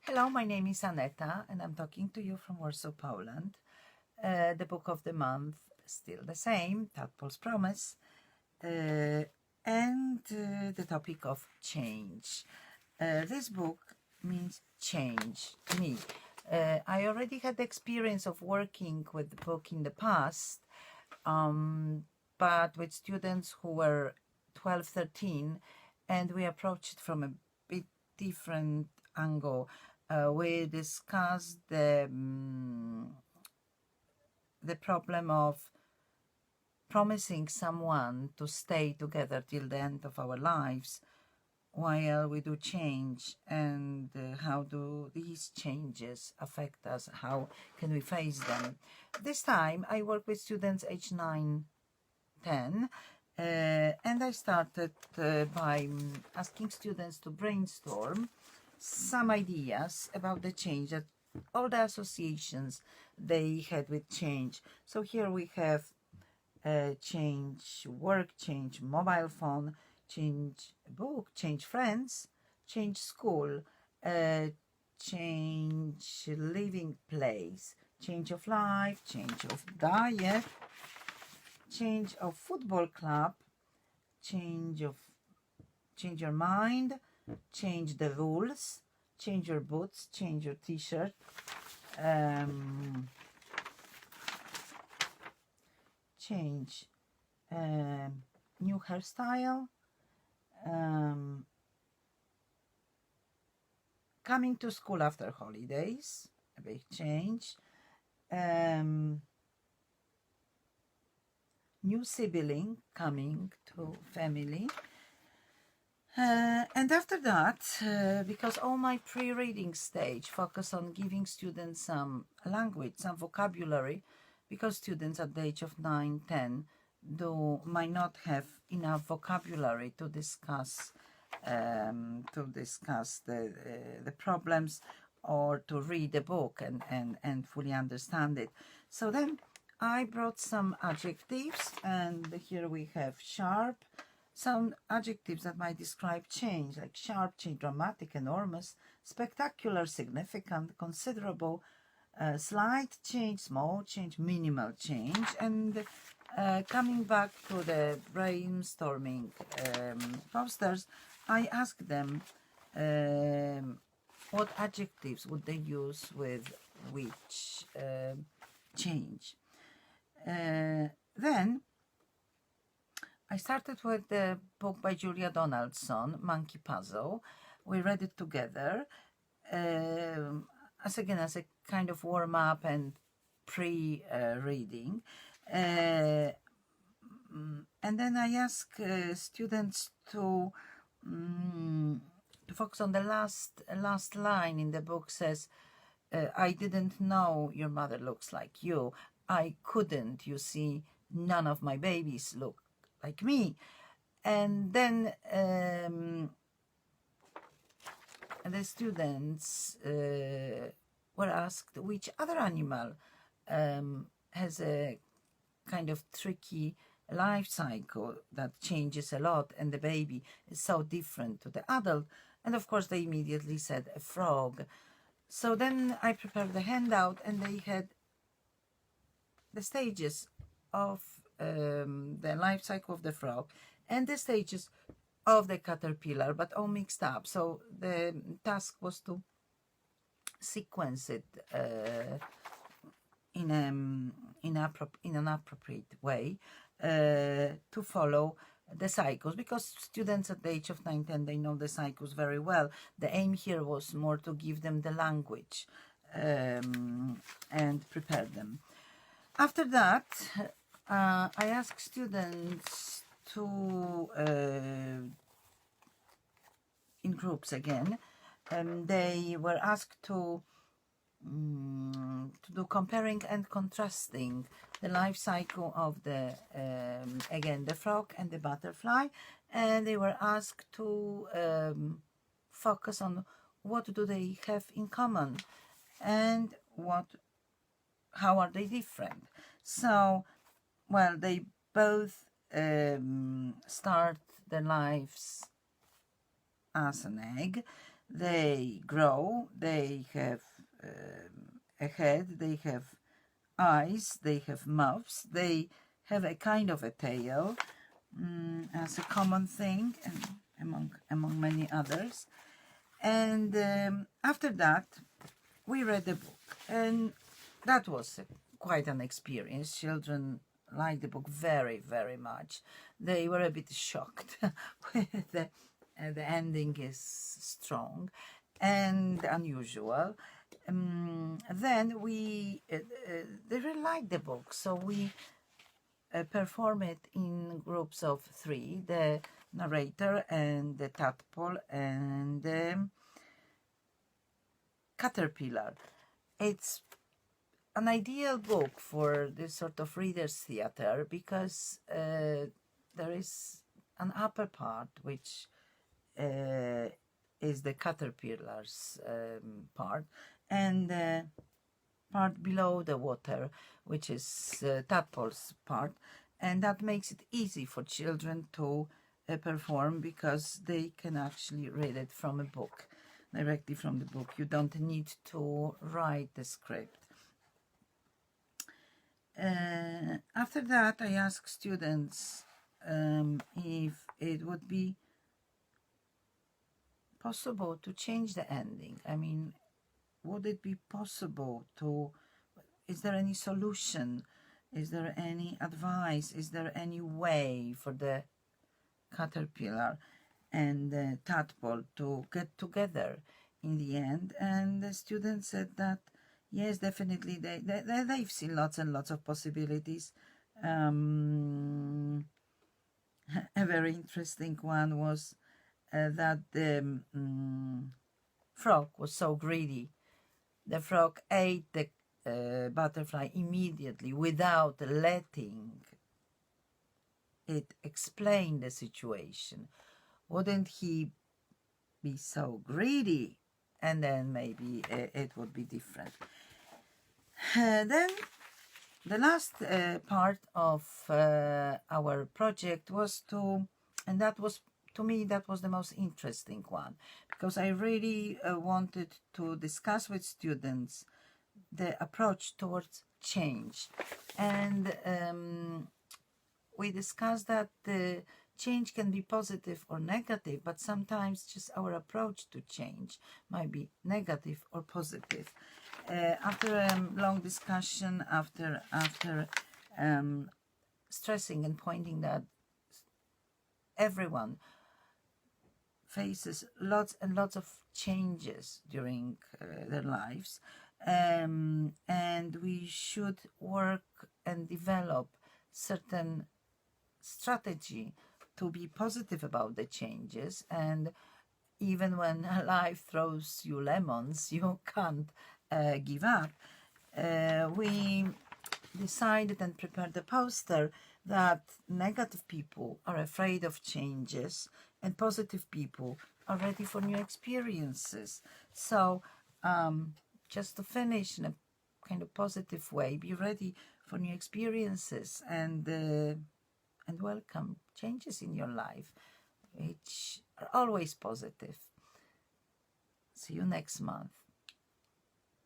Hello, my name is Anneta and I'm talking to you from Warsaw, Poland. The book of the month, still the same, Tadpole's Promise, and the topic of change. This book means change to me. I already had the experience of working with the book in the past, but with students who were 12, 13, and we approached it from a bit different angle. We discussed the problem of promising someone to stay together till the end of our lives while we do change, and how do these changes affect us, how can we face them. This time I work with students age 9, 10, and I started by asking students to brainstorm some ideas about the change, that all the associations they had with change. So here we have change work, change mobile phone, change book, change friends, change school, change living place, change of life, change of diet, change of football club, change your mind, change the rules, change your boots, change your t-shirt, change new hairstyle, coming to school after holidays, a big change, new sibling coming to family. And after that, because all my pre-reading stage focus on giving students some language, some vocabulary, because students at the age of 9, 10 might not have enough vocabulary to discuss the problems, or to read a book and fully understand it. So then I brought some adjectives, and here we have sharp, some adjectives that might describe change, like sharp, change, dramatic, enormous, spectacular, significant, considerable, slight change, small change, minimal change. And coming back to the brainstorming posters, I asked them what adjectives would they use with which change. Then I started with the book by Julia Donaldson, Monkey Puzzle. We read it together as a kind of warm-up and pre-reading. And then I ask students to focus on the last line in the book. Says, I didn't know your mother looks like you. I couldn't, you see, none of my babies look like me. And then the students were asked which other animal has a kind of tricky life cycle that changes a lot, and the baby is so different to the adult. And of course they immediately said a frog. So then I prepared the handout, and they had the stages of the life cycle of the frog and the stages of the caterpillar, but all mixed up. So the task was to sequence it in an appropriate way to follow the cycles, because students at the age of 9, 10, they know the cycles very well. The aim here was more to give them the language and prepare them. After that, I asked students to, in groups again, they were asked to do comparing and contrasting the life cycle of the, again, the frog and the butterfly, and they were asked to focus on what do they have in common and how are they different. So, well, they both start their lives as an egg. They grow, they have a head, they have eyes, they have mouths, they have a kind of a tail, as a common thing, and among many others. And after that, we read the book, and that was quite an experience. Children liked the book very, very much. They were a bit shocked with the ending is strong and unusual. Then they really liked the book, so we perform it in groups of three: the narrator and the tadpole and the caterpillar. It's an ideal book for this sort of reader's theater because there is an upper part which is the caterpillar's part, and the part below the water, which is tadpole's part, and that makes it easy for children to perform because they can actually read it from a book, directly from the book. You don't need to write the script. After that, I asked students if it would be possible to change the ending. I mean, would it be possible to, is there any solution? Is there any advice? Is there any way for the caterpillar and the tadpole to get together in the end? And the students said that yes, definitely they've seen lots and lots of possibilities. A very interesting one was that the frog was so greedy. The frog ate the butterfly immediately without letting it explain the situation. Wouldn't he be so greedy? And then maybe it would be different. Then the last part of our project was and that was, to me, that was the most interesting one, because I really wanted to discuss with students the approach towards change. And we discussed that the change can be positive or negative, but sometimes just our approach to change might be negative or positive. After a long discussion, after stressing and pointing that everyone faces lots and lots of changes during their lives, and we should work and develop certain strategy to be positive about the changes. And even when life throws you lemons, you can't give up. We decided and prepared a poster that negative people are afraid of changes and positive people are ready for new experiences. So just to finish in a kind of positive way, be ready for new experiences and welcome changes in your life, which are always positive. See you next month.